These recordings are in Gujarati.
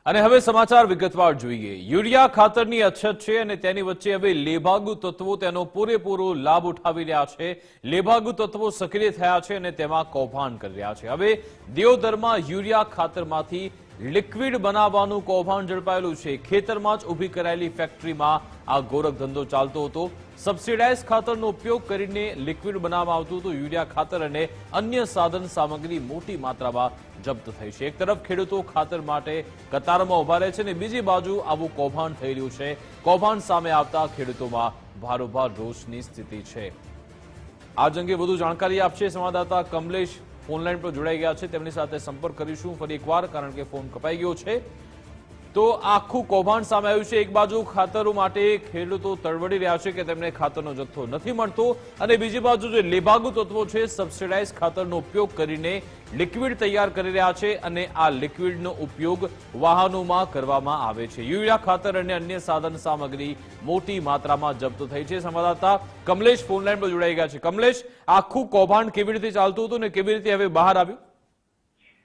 અને હવે સમાચાર વિગતવાર જોઈએ। યુરિયા ખાતરની અછત છે અને તેની વચ્ચે હવે લેભાગુ તત્વો તેનો પૂરેપૂરો લાભ ઉઠાવી રહ્યા છે। લેભાગુ તત્વો સક્રિય થયા છે અને તેમાં કૌભાંડ કરી રહ્યા છે। હવે દિયોદરમાં યુરિયા ખાતરમાંથી લિક્વિડ બનાવવાનું કૌભાંડ ઝડપાયેલું છે। ખેતરમાં જ ઊભી કરાયેલી ફેક્ટરીમાં આ ગોરખ ધંધો ચાલતો હતો। સબસિડાઇઝ ખાતરનો ઉપયોગ કરીને લિક્વિડ બનાવવામાં આવતું હતું। યુરિયા ખાતર અને અન્ય સાધન સામગ્રી મોટી માત્રામાં જપ્ત થઈ છે। એક તરફ ખેડૂતો ખાતર માટે કતારમાં ઉભા રહે છે અને બીજી બાજુ આવું કૌભાંડ થઈ રહ્યું છે। કૌભાંડ સામે આવતા ખેડૂતોમાં ભારોભાર રોષની સ્થિતિ છે। આ અંગે વધુ જાણકારી આપશે સંવાદદાતા કમલેશ ફોનલાઈન પર જોડાઈ ગયા છે। તેમની સાથે સંપર્ક કરીશું ફરી એકવાર, કારણ કે ફોન કપાઈ ગયો છે। તો આખું કૌભાંડ સામે આવ્યું છે। એક બાજુ ખાતરો માટે ખેડૂતો તડબડી રહ્યા છે કે તેમને ખાતરનો જથ્થો નથી મળતો અને બીજી બાજુ જે લેભાગુ તત્વો છે સબસિડાઇઝ ખાતરનો ઉપયોગ કરીને લિક્વિડ તૈયાર કરી રહ્યા છે અને આ લિક્વિડનો ઉપયોગ વાહનોમાં કરવામાં આવે છે। યુરિયા ખાતર અને અન્ય સાધન સામગ્રી મોટી માત્રામાં જપ્ત થઈ છે। સંવાદદાતા કમલેશ ફોનલાઈન પર જોડાઈ ગયા છે। કમલેશ, આખું કૌભાંડ કેવી રીતે ચાલતું હતું અને કેવી રીતે હવે બહાર આવ્યું?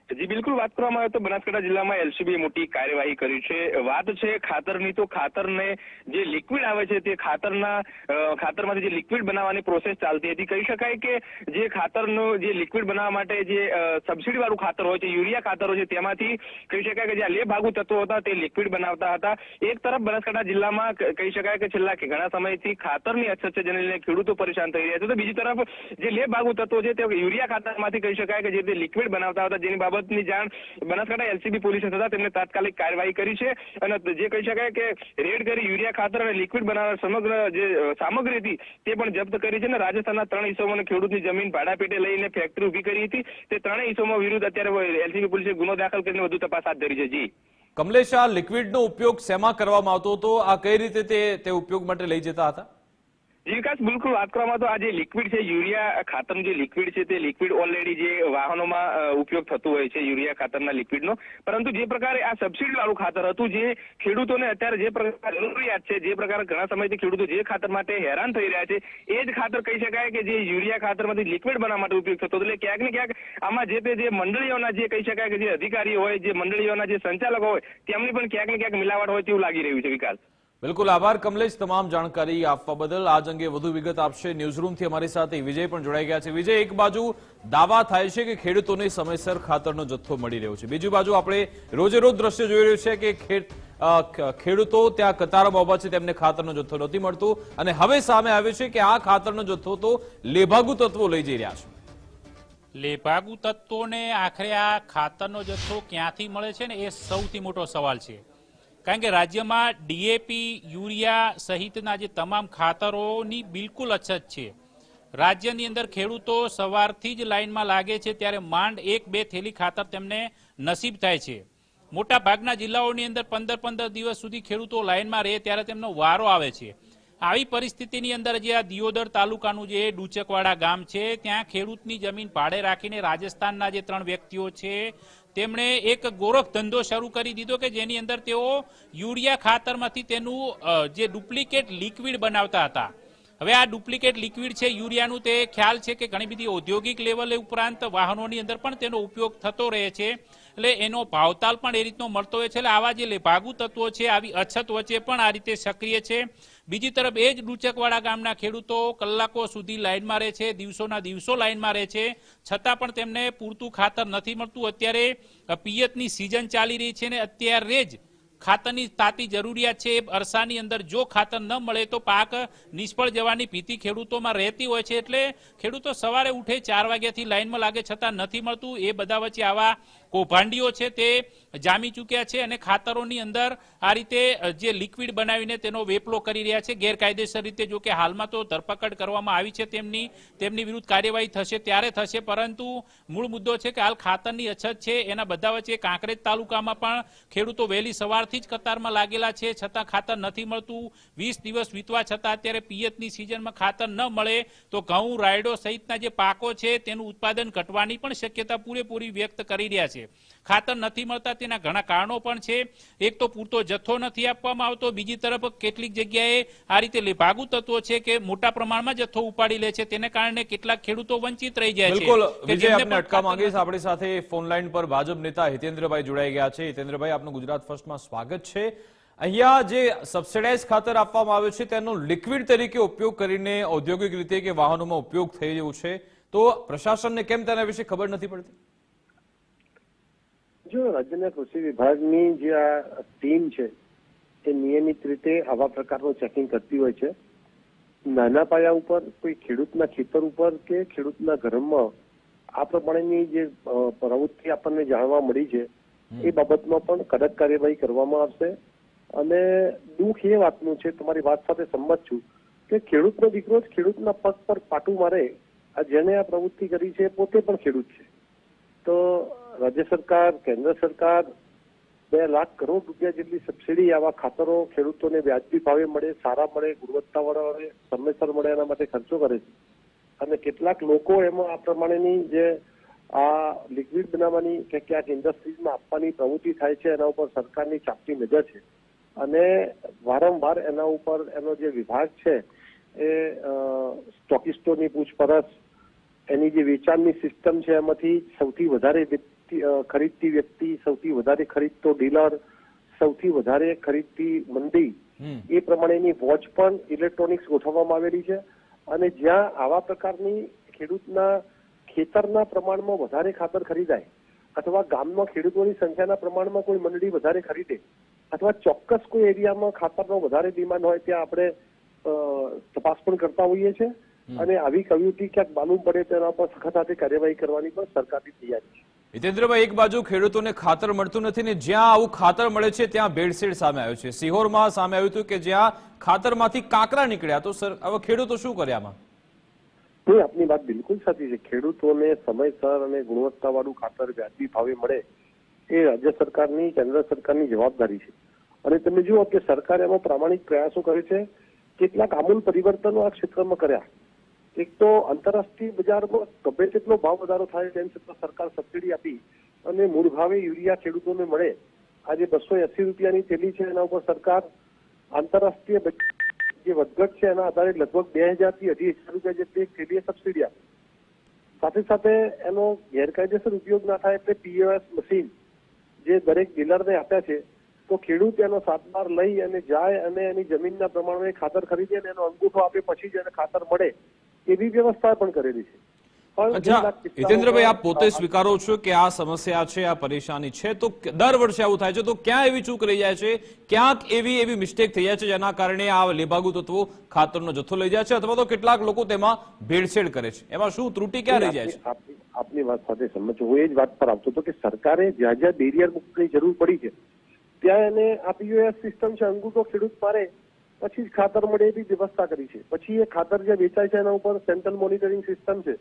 જી બિલકુલ, વાત કરવામાં આવે તો બનાસકાંઠા જિલ્લામાં એલસીબીએ મોટી કાર્યવાહી કરી છે। વાત છે ખાતરની, તો ખાતરને જે લિક્વિડ આવે છે તે ખાતરમાંથી જે લિક્વિડ બનાવવાની પ્રોસેસ ચાલતી હતી। કહી શકાય કે જે ખાતરનો જે લિક્વિડ બનાવવા માટે જે સબસિડી વાળું ખાતર હોય છે, યુરિયા ખાતર હોય છે, તેમાંથી કહી શકાય કે જે લેભાગુ તત્વો હતા તે લિક્વિડ બનાવતા હતા। એક તરફ બનાસકાંઠા જિલ્લામાં કહી શકાય કે છેલ્લા ઘણા સમયથી ખાતરની અછત છે, જેને લઈને ખેડૂતો પરેશાન થઈ રહ્યા છે। તો બીજી તરફ જે લેભાગુ તત્વો છે તે યુરિયા ખાતરમાંથી કહી શકાય કે જે લિક્વિડ બનાવતા હતા, જેની બાબતની જાણ બનાસકાંઠા એલસીબી પોલીસે થતા તેમને તાત્કાલિક કાર્યવાહી કરી છે અને જે કહી શકાય કે રેડ કરી યુરિયા ખાતર અને લિક્વિડ બનાવવા સમગ્ર જે સામગ્રી હતી તે પણ જપ્ત કરી છે। અને રાજસ્થાનના 3 ઇસમોને ખેડૂતની જમીન ભાડાપેટે લઈને ફેક્ટરી ઉભી કરી હતી। તે 3 ઇસમો વિરુદ્ધ અત્યારે એલસીબી પોલીસે ગુનો દાખલ કરીને વધુ તપાસ હાથ ધરી છે। જી કમલેશ, આ લિક્વિડનો ઉપયોગ શેમાં કરવામાં આવતો હતો? આ કઈ રીતે તે ઉપયોગ માટે લઈ જતા હતા? જી વિકાસ, બિલકુલ વાત કરવામાં તો આ જે લિક્વિડ છે, યુરિયા ખાતરનું જે લિક્વિડ છે તે લિક્વિડ ઓલરેડી જે વાહનોમાં ઉપયોગ થતું હોય છે યુરિયા ખાતરના લિક્વિડનો, પરંતુ જે પ્રકારે આ સબસિડી વાળું ખાતર હતું, જે ખેડૂતોને અત્યારે જે પ્રકાર જરૂરિયાત છે, જે પ્રકાર ઘણા સમયથી ખેડૂતો જે ખાતર માટે હેરાન થઈ રહ્યા છે, એ જ ખાતર કહી શકાય કે જે યુરિયા ખાતરમાંથી લિક્વિડ બનાવવા માટે ઉપયોગ થતો। એટલે ક્યાંક ને ક્યાંક આમાં જે મંડળીઓના જે કહી શકાય કે જે અધિકારીઓ હોય, જે મંડળીઓના જે સંચાલકો હોય, તેમની પણ ક્યાંક ને ક્યાંક મિલાવટ હોય તેવું લાગી રહ્યું છે। વિકાસ, બિલકુલ આભાર કમલેશ તમામ જાણકારી આપવા બદલ। આજ અંગે વધુ વિગત આપશે ન્યૂઝરૂમથી અમારી સાથે વિજય પણ જોડાઈ ગયા છે। વિજય, એક બાજુ દાવા થાય છે કે ખેડૂતોને સમયસર ખાતરનો જથ્થો મળી રહ્યો છે, બીજી બાજુ આપણે રોજે રોજ દ્રશ્ય જોઈ રહ્યું છે કે ખેડૂતો ત્યાં કતારમાં ઉભા છે, તેમને ખાતરનો જથ્થો નથી મળતો અને હવે સામે આવ્યું છે કે આ ખાતરનો જથ્થો તો લેભાગુ તત્વો લઈ જઈ રહ્યા છે। લેભાગુ તત્વોને આખરે આ ખાતરનો જથ્થો ક્યાંથી મળે છે ને, એ સૌથી મોટો સવાલ છે। કારણ કે રાજ્યમાં ડીએપી, યુરિયા સહિતના જે તમામ ખાતરોની બિલકુલ અછત છે। રાજ્યની અંદર ખેડૂતો સવારથી જ લાઇનમાં લાગે છે, ત્યારે માંડ 1-2 થેલી ખાતર તેમને નસીબ થાય છે। મોટા ભાગના જિલ્લાઓની અંદર 15-15 દિવસ સુધી ખેડૂતો લાઇનમાં રહે ત્યારે તેમનો વારો આવે છે। આવી પરિસ્થિતિની અંદર જે આ દિયોદર તાલુકાનું જે ડુચકવાડા ગામ છે, ત્યાં ખેડૂતની જમીન ભાડે રાખીને રાજસ્થાનના જે 3 વ્યક્તિઓ છે તેમણે એક ગોરખ ધંધો શરૂ કરી દીધો કે જેની અંદર તેઓ યુરિયા ખાતરમાંથી તેનું જે ડુપ્લિકેટ લિક્વિડ બનાવતા હતા। હવે આ ડુપ્લિકેટ લિક્વિડ છે યુરિયાનું, તે ખ્યાલ છે કે ઘણી બધી ઔદ્યોગિક લેવલે ઉપરાંત વાહનોની અંદર પણ તેનો ઉપયોગ થતો રહે છે, એટલે એનો ભાવતાલ પણ એ રીતનો મળતો હોય છે। એટલે આવા જે લેભાગુ તત્વો છે આવી અછત વચ્ચે પણ આ રીતે સક્રિય છે। બીજી તરફ એ જ ડુચકવાડા ગામના ખેડૂતો કલાકો સુધી લાઇનમાં રહે છે, દિવસોના દિવસો લાઇનમાં રહે છે, છતાં પણ તેમને પૂરતું ખાતર નથી મળતું। અત્યારે પિયતની સિઝન ચાલી રહી છે ને અત્યારે જ ખાતરની તાતી જરૂરિયાત છે। એ અરસાની અંદર જો ખાતર ન મળે તો પાક નિષ્ફળ જવાની ભીતિ ખેડૂતોમાં રહેતી હોય છે। એટલે ખેડૂતો સવારે ઉઠે 4 વાગ્યાથી લાઇનમાં લાગે છતાં નથી મળતું। એ બધા વચ્ચે આવા કૌભાંડીઓ છે તે જામી ચૂક્યા છે અને ખાતરોની અંદર આ રીતે જે લિક્વિડ બનાવીને તેનો વેપલો કરી રહ્યા છે ગેરકાયદેસર રીતે। જો કે હાલમાં તો ધરપકડ કરવામાં આવી છે, તેમની વિરુદ્ધ કાર્યવાહી થશે ત્યારે થશે, પરંતુ મૂળ મુદ્દો છે કે હાલ ખાતરની અછત છે। એના બધા વચ્ચે કાંકરેજ તાલુકામાં પણ ખેડૂતો વહેલી સવારથી જ કતારમાં લાગેલા છે, છતાં ખાતર નથી મળતું। 20 દિવસ વીતવા છતાં અત્યારે પિયતની સિઝનમાં ખાતર ન મળે તો ઘઉં, રાયડો સહિતના જે પાકો છે તેનું ઉત્પાદન ઘટવાની પણ શક્યતા પૂરેપૂરી વ્યક્ત કરી રહ્યા છે। છે. ખાતર નથી મળતા તેના ઘણા કારણો પણ છે. એક તો પૂરતો જથ્થો નથી આપવામાં આવતો, બીજી તરફ કેટલીક જગ્યાએ આ રીતે લેભાગુ તત્વો છે કે મોટા પ્રમાણમાં જથ્થો ઉપાડી લે છે, તેને કારણે કેટલાક ખેડૂતો વંચિત રહી જાય છે. બિલકુલ કે વિજય, જેમને આપને પણ અટકા ખાતર માંગીશ. આપણી સાથે ફોન લાઈન પર ભાજપ નેતા હિતેન્દ્રભાઈ જોડાઈ ગયા છે. હિતેન્દ્રભાઈ, આપનું ગુજરાત ફર્સ્ટમાં સ્વાગત છે. અહીંયા જે સબસિડાઇઝ ખાતર આપવામાં આવે છે તેનો લિક્વિડ તરીકે ઉપયોગ કરીને ઔદ્યોગિક રીતે કે વાહનોમાં ઉપયોગ થઈ રહ્યો છે, તો પ્રશાસનને કેમ તેના વિશે ખબર નથી પડતી? જો રાજ્યના કૃષિ વિભાગની જે આ ટીમ છે એ નિયમિત રીતે આવા પ્રકારનું ચેકિંગ કરતી હોય છે. નાના પાયા ઉપર કોઈ ખેડૂતના ખેતર ઉપર કે ખેડૂતના ઘરમાં આ પ્રમાણેની જે પ્રવૃત્તિ આપણને જાણવા મળી છે એ બાબતમાં પણ કડક કાર્યવાહી કરવામાં આવશે. અને દુઃખ એ વાતનું છે, તમારી વાત સાથે સંમત છું, કે ખેડૂતનો દીકરો જ ખેડૂતના પગ પર પાટું મારે, આ જેને આ પ્રવૃત્તિ કરી છે પોતે પણ ખેડૂત છે. તો રાજ્ય સરકાર, કેન્દ્ર સરકાર 2 લાખ કરોડ રૂપિયા જેટલી સબસિડી આવા ખાતરો ખેડૂતોને વ્યાજબી ભાવે મળે, સારા મળે, ગુણવત્તાવાળા મળે, સમયસર મળે એના માટે ખર્ચો કરે છે. અને કેટલાક લોકો એમાં આ પ્રમાણેની જે આ લિક્વિડ બનાવવાની કે ક્યાંક ઇન્ડસ્ટ્રીઝમાં આપવાની પ્રવૃત્તિ થાય છે એના ઉપર સરકારની ચાપતી નજર છે. અને વારંવાર એના ઉપર એનો જે વિભાગ છે એ સ્ટોકિસ્ટોની પૂછપરછ, એની જે વેચાણની સિસ્ટમ છે એમાંથી સૌથી વધારે ખરીદતી વ્યક્તિ, સૌથી વધારે ખરીદતો ડીલર, સૌથી વધારે ખરીદતી મંડી, એ પ્રમાણેની વોચ પણ ઇલેક્ટ્રોનિક્સ ગોઠવવામાં આવેલી છે. અને જ્યાં આવા પ્રકારની ખેડૂતના ખેતરના પ્રમાણમાં વધારે ખાતર ખરીદાય, અથવા ગામમાં ખેડૂતોની સંખ્યાના પ્રમાણમાં કોઈ મંડળી વધારે ખરીદે, અથવા ચોક્કસ કોઈ એરિયામાં ખાતરનો વધારે ડિમાન્ડ હોય ત્યાં આપણે તપાસ પણ કરતા હોઈએ છીએ. અને આવી પ્રવૃત્તિ ક્યાંક માલુમ પડે તેના પર સખત હાથે કાર્યવાહી કરવાની પણ સરકારની તૈયારી છે. હિતેન્દ્રભાઈ, એક બાજુ ખેડૂતોને ખાતર મળતું નથી ને જ્યાં આવું ખાતર મળે છે ત્યાં ભેળસેળ સામે આવ્યું છે. સિહોરમાં સામે આવ્યું હતું કે જ્યાં ખાતરમાંથી કાંકરા નીકળ્યા. તો સર, હવે ખેડૂતો શું કરે આમાં? આપની વાત બિલકુલ સાચી છે. ખેડૂતોને સમયસર અને ગુણવત્તાવાળું ખાતર વ્યાજબી ભાવે મળે એ રાજ્ય સરકારની, કેન્દ્ર સરકારની જવાબદારી છે. અને તમે જુઓ કે સરકારે એમાં પ્રામાણિક પ્રયાસો કરે છે. કેટલાક આમૂલ પરિવર્તનો આ ક્ષેત્રમાં કર્યા. એક તો આંતરરાષ્ટ્રીય બજારમાં ગમે તેટલો ભાવ વધારો થાય તેમ છતાં સરકાર સબસિડી આપી અને મૂળ ભાવે યુરિયા ખેડૂતોને મળે. આજે 280 રૂપિયાની થેલી છે, એના ઉપર સરકાર આંતરરાષ્ટ્રીય જે વધઘટ છે એના આધારે લગભગ 2000 થી 2500 રૂપિયા જેટલી એક થેલીએ સબસિડી આપે. સાથે સાથે એનો ગેરકાયદેસર ઉપયોગ ના થાય એટલે POS મશીન જે દરેક ડીલરને આપ્યા છે, તો ખેડૂત એનો સાતબાર લઈ અને જાય અને એની જમીનના પ્રમાણે ખાતર ખરીદે અને એનો અંગૂઠો આપે પછી જ એને ખાતર મળે, એવી વ્યવસ્થા પણ કરેલી છે. અચ્છા હિતેન્દ્રભાઈ, આપ પોતે સ્વીકારો છો કે આ સમસ્યા છે, આ પરેશાની છે, તો દર વર્ષે આવું થાય છે, તો ક્યાં એવી ચૂક રહી જાય છે, ક્યાંક એવી મિસ્ટેક થઈ જાય છે જેના કારણે આ લેભાગુ તત્વો ખાતરનો જથ્થો લઈ જાય છે, અથવા તો કેટલાક લોકો તેમાં ભેળસેળ કરે છે? એમાં શું ત્રુટી ક્યાં રહી જાય છે? આપની વાત સાથે સંમત છું. હું એ જ વાત પર આવતો હતો કે સરકારે જ્યાં જ્યાં બેરિયર મૂકવાની જરૂર પડી છે ત્યાં એને આ POS સિસ્ટમ છે, અંગૂઠો ખેડૂત મારે પછી જ ખાતર મળે એવી વ્યવસ્થા કરી છે. પછી એ ખાતર જે વેચાય છે એના ઉપર સેન્ટ્રલ મોનિટરિંગ સિસ્ટમ છે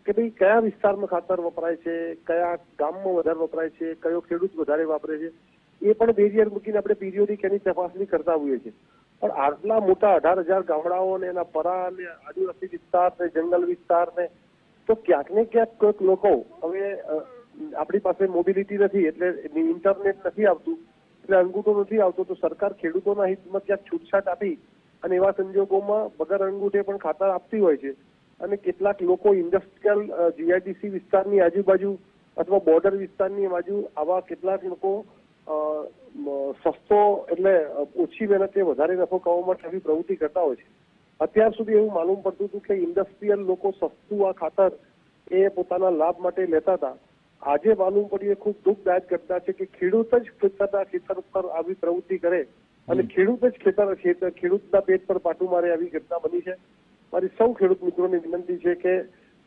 કે ભાઈ કયા વિસ્તારમાં ખાતર વપરાય છે, કયા ગામમાં વધારે વપરાય છે, કયો ખેડૂત વધારે વાપરે છે, એ પણ બેરિયર મૂકીને આપણે પીરિયોડિક એની તપાસણી કરતા હોઈએ છીએ. પણ આટલા મોટા 18,000 ગામડાઓ ને એના પરા અને આદિવાસી વિસ્તાર ને જંગલ વિસ્તાર ને, તો ક્યાંક ને ક્યાંક કોઈક લોકો, હવે આપણી પાસે મોબિલિટી નથી એટલે ઇન્ટરનેટ નથી આવતું એટલે અંગૂઠો નથી આવતો, તો સરકાર ખેડૂતોના હિતમાં ક્યાંક છૂટછાટ આપી અને એવા સંજોગોમાં વગર અંગૂઠે પણ ખાતર આપતી હોય છે. અને કેટલાક લોકો ઇન્ડસ્ટ્રીયલ GIDC વિસ્તારની આજુબાજુ અથવા બોર્ડર વિસ્તારની બાજુ આવા કેટલાક લોકો સસ્તો એટલે ઓછી મહેનતે વધારે નફો કમાવા માટે આવી પ્રવૃત્તિ કરતા હોય છે. અત્યાર સુધી એવું માલુમ પડતું હતું કે ઇન્ડસ્ટ્રીયલ લોકો સસ્તું આ ખાતર એ પોતાના લાભ માટે લેતા હતા. આજે માલુમ પડ્યું એ ખૂબ દુઃખદાયક ઘટના છે કે ખેડૂત જ પોતાના ખેતર ઉપર આવી પ્રવૃત્તિ કરે અને ખેડૂત જ ખેડૂતના પેટ પર પાટું મારે આવી ઘટના બની છે. મારી સૌ ખેડૂત મિત્રોને વિનંતી છે કે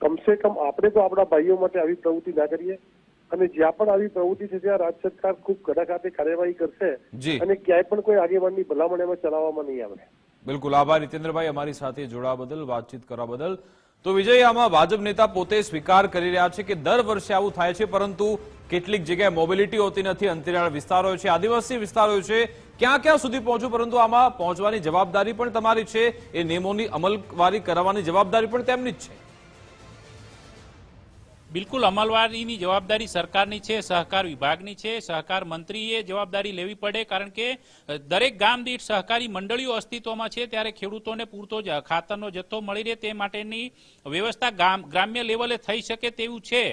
કમસે કમ આપણે તો આપણા ભાઈઓ માટે આવી પ્રવૃત્તિ ના કરીએ, અને જ્યાં પણ આવી પ્રવૃત્તિ છે ત્યાં રાજ્ય સરકાર ખૂબ કડક હાથે કાર્યવાહી કરશે અને ક્યાંય પણ કોઈ આગેવાનની ભલામણ એમાં ચલાવવામાં નહીં આવે. બિલકુલ, આભાર હિતેન્દ્રભાઈ અમારી સાથે જોડાવા બદલ, વાતચીત કરવા બદલ. તો વિજય, આમાં ભાજપ નેતા પોતે સ્વીકાર કરી રહ્યા છે કે દર વર્ષે આવું થાય છે, પરંતુ કેટલીક જગ્યાએ મોબિલિટી હોતી નથી, અંતરિયાળ વિસ્તારો છે, આદિવાસી વિસ્તારો છે, ક્યાં સુધી પહોંચવું, પરંતુ આમાં પહોંચવાની જવાબદારી પણ તમારી છે, એ નિયમોની અમલવારી કરવાની જવાબદારી પણ તેમની જ છે. બિલકુલ અમલવારીની જવાબદારી સરકારની છે, સહકાર વિભાગની છે, સહકાર મંત્રીએ જવાબદારી લેવી પડે, કારણ કે દરેક ગામ દીઠ સહકારી મંડળીઓ અસ્તિત્વમાં છે, ત્યારે ખેડૂતોને પૂરતો જ ખાતરનો જથ્થો મળી રહે તે માટેની વ્યવસ્થા ગ્રામ્ય લેવલે થઈ શકે તેવું છે,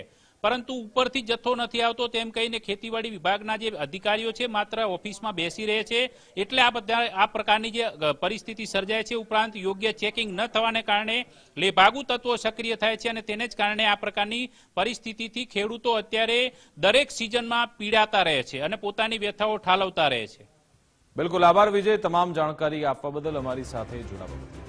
પરંતુ ઉપરથી જથ્થો નથી આવતો તેમ કહીને ખેતીવાડી વિભાગના જે અધિકારીઓ છે માત્ર ઓફિસમાં બેસી રહે છે, એટલે આ પ્રકારની જે પરિસ્થિતિ સર્જાય છે. ઉપરાંત યોગ્ય ચેકિંગ ન થવાને કારણે લેભાગુ તત્વો સક્રિય થાય છે અને તેને જ કારણે આ પ્રકારની પરિસ્થિતિથી ખેડૂતો અત્યારે દરેક સિઝનમાં પીડાતા રહે છે અને પોતાની વ્યથાઓ ઠાલવતા રહે છે. બિલકુલ આભાર વિજય, તમામ જાણકારી આપવા બદલ, અમારી સાથે જોડાવા બદલ.